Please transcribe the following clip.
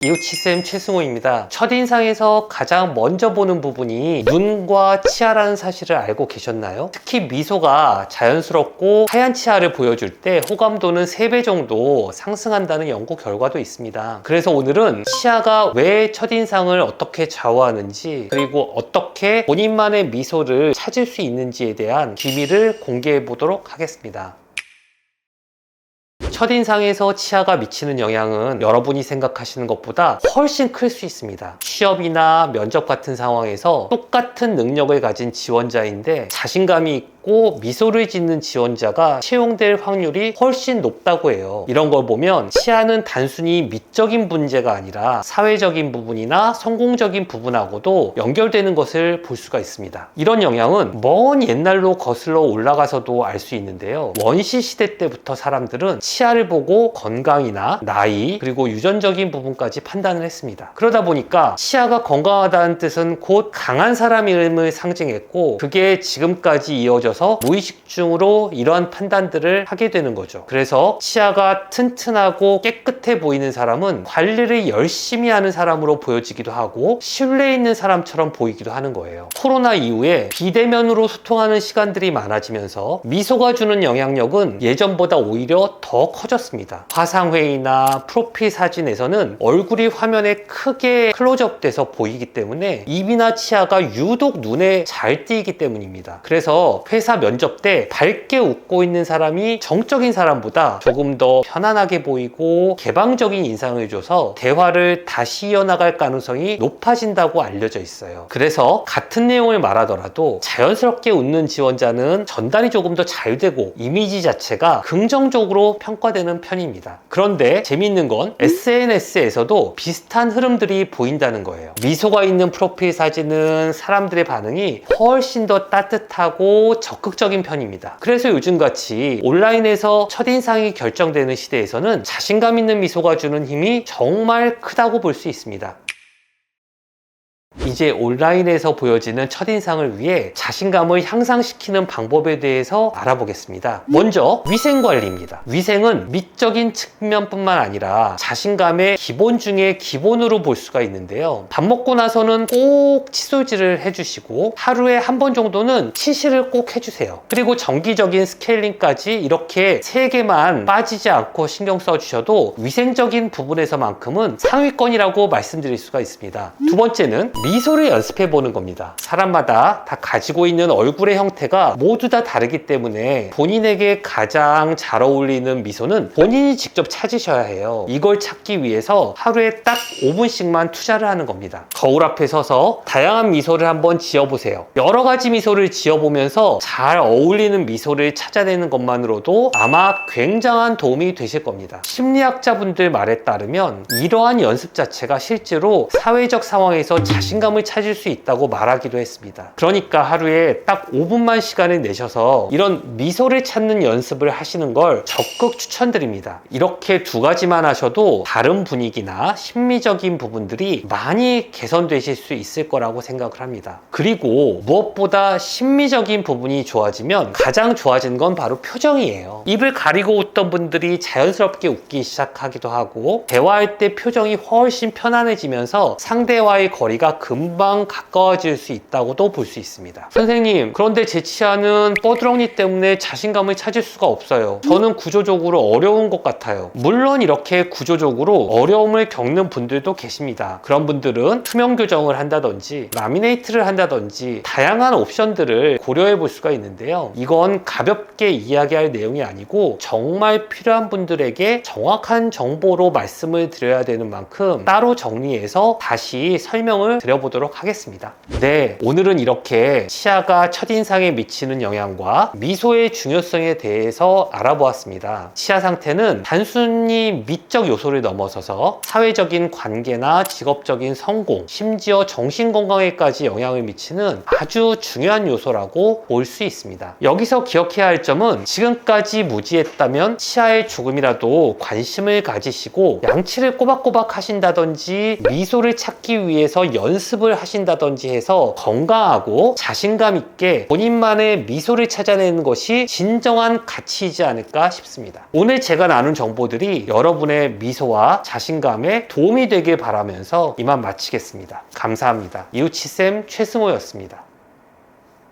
이웃치쌤 최승호입니다. 첫인상에서 가장 먼저 보는 부분이 눈과 치아라는 사실을 알고 계셨나요? 특히 미소가 자연스럽고 하얀 치아를 보여줄 때 호감도는 3배 정도 상승한다는 연구 결과도 있습니다. 그래서 오늘은 치아가 왜 첫인상을 어떻게 좌우하는지, 그리고 어떻게 본인만의 미소를 찾을 수 있는지에 대한 비밀을 공개해 보도록 하겠습니다. 첫인상에서 치아가 미치는 영향은 여러분이 생각하시는 것보다 훨씬 클 수 있습니다. 취업이나 면접 같은 상황에서 똑같은 능력을 가진 지원자인데 자신감이 있고 미소를 짓는 지원자가 채용될 확률이 훨씬 높다고 해요. 이런 걸 보면 치아는 단순히 미적인 문제가 아니라 사회적인 부분이나 성공적인 부분하고도 연결되는 것을 볼 수가 있습니다. 이런 영향은 먼 옛날로 거슬러 올라가서도 알 수 있는데요. 원시 시대 때부터 사람들은 치아를 보고 건강이나 나이, 그리고 유전적인 부분까지 판단을 했습니다. 그러다 보니까 치아가 건강하다는 뜻은 곧 강한 사람임을 상징했고, 그게 지금까지 이어져서 무의식 중으로 이러한 판단들을 하게 되는 거죠. 그래서 치아가 튼튼하고 깨끗해 보이는 사람은 관리를 열심히 하는 사람으로 보여지기도 하고 신뢰 있는 사람처럼 보이기도 하는 거예요. 코로나 이후에 비대면으로 소통하는 시간들이 많아지면서 미소가 주는 영향력은 예전보다 오히려 더 커졌습니다. 화상회의나 프로필 사진에서는 얼굴이 화면에 크게 클로즈업 돼서 보이기 때문에 입이나 치아가 유독 눈에 잘 띄기 때문입니다. 그래서 회사 면접 때 밝게 웃고 있는 사람이 정적인 사람보다 조금 더 편안하게 보이고 개방적인 인상을 줘서 대화를 다시 이어나갈 가능성이 높아진다고 알려져 있어요. 그래서 같은 내용을 말하더라도 자연스럽게 웃는 지원자는 전달이 조금 더 잘 되고 이미지 자체가 긍정적으로 평가되는 편입니다. 그런데 재미있는 건 SNS에서도 비슷한 흐름들이 보인다는 거예요. 미소가 있는 프로필 사진은 사람들의 반응이 훨씬 더 따뜻하고 적극적인 편입니다. 그래서 요즘같이 온라인에서 첫인상이 결정되는 시대에서는 자신감 있는 미소가 주는 힘이 정말 크다고 볼 수 있습니다. 이제 온라인에서 보여지는 첫인상을 위해 자신감을 향상시키는 방법에 대해서 알아보겠습니다. 먼저 위생관리입니다. 위생은 미적인 측면뿐만 아니라 자신감의 기본 중에 기본으로 볼 수가 있는데요. 밥 먹고 나서는 꼭 칫솔질을 해주시고 하루에 한 번 정도는 치실을 꼭 해주세요. 그리고 정기적인 스케일링까지 이렇게 3개만 빠지지 않고 신경 써주셔도 위생적인 부분에서만큼은 상위권이라고 말씀드릴 수가 있습니다. 두 번째는 미소를 연습해 보는 겁니다. 사람마다 다 가지고 있는 얼굴의 형태가 모두 다 다르기 때문에 본인에게 가장 잘 어울리는 미소는 본인이 직접 찾으셔야 해요. 이걸 찾기 위해서 하루에 딱 5분씩만 투자를 하는 겁니다. 거울 앞에 서서 다양한 미소를 한번 지어보세요. 여러 가지 미소를 지어보면서 잘 어울리는 미소를 찾아내는 것만으로도 아마 굉장한 도움이 되실 겁니다. 심리학자분들 말에 따르면 이러한 연습 자체가 실제로 사회적 상황에서 자신감을 찾을 수 있다고 말하기도 했습니다. 그러니까 하루에 딱 5분만 시간을 내셔서 이런 미소를 찾는 연습을 하시는 걸 적극 추천드립니다. 이렇게 2가지만 하셔도 다른 분위기나 심미적인 부분들이 많이 개선되실 수 있을 거라고 생각을 합니다. 그리고 무엇보다 심미적인 부분이 좋아지면 가장 좋아지는 건 바로 표정이에요. 입을 가리고 웃던 분들이 자연스럽게 웃기 시작하기도 하고 대화할 때 표정이 훨씬 편안해지면서 상대와의 거리가 금방 가까워질 수 있다고도 볼 수 있습니다. 선생님, 그런데 제 치아는 뻐드렁니 때문에 자신감을 찾을 수가 없어요. 저는 구조적으로 어려운 것 같아요. 물론 이렇게 구조적으로 어려움을 겪는 분들도 계십니다. 그런 분들은 투명 교정을 한다든지 라미네이트를 한다든지 다양한 옵션들을 고려해 볼 수가 있는데요. 이건 가볍게 이야기할 내용이 아니고 정말 필요한 분들에게 정확한 정보로 말씀을 드려야 되는 만큼 따로 정리해서 다시 설명을 드려보도록 하겠습니다. 네, 오늘은 이렇게 치아가 첫인상에 미치는 영향과 미소의 중요성에 대해서 알아보았습니다. 치아 상태는 단순히 미적 요소를 넘어서서 사회적인 관계나 직업적인 성공, 심지어 정신건강에까지 영향을 미치는 아주 중요한 요소라고 볼 수 있습니다. 여기서 기억해야 할 점은 지금까지 무지했다면 치아에 조금이라도 관심을 가지시고 양치를 꼬박꼬박 하신다든지 미소를 찾기 위해서 연습 연습을 하신다든지 해서 건강하고 자신감 있게 본인만의 미소를 찾아내는 것이 진정한 가치이지 않을까 싶습니다. 오늘 제가 나눈 정보들이 여러분의 미소와 자신감에 도움이 되길 바라면서 이만 마치겠습니다. 감사합니다. 이웃치쌤 최승호였습니다.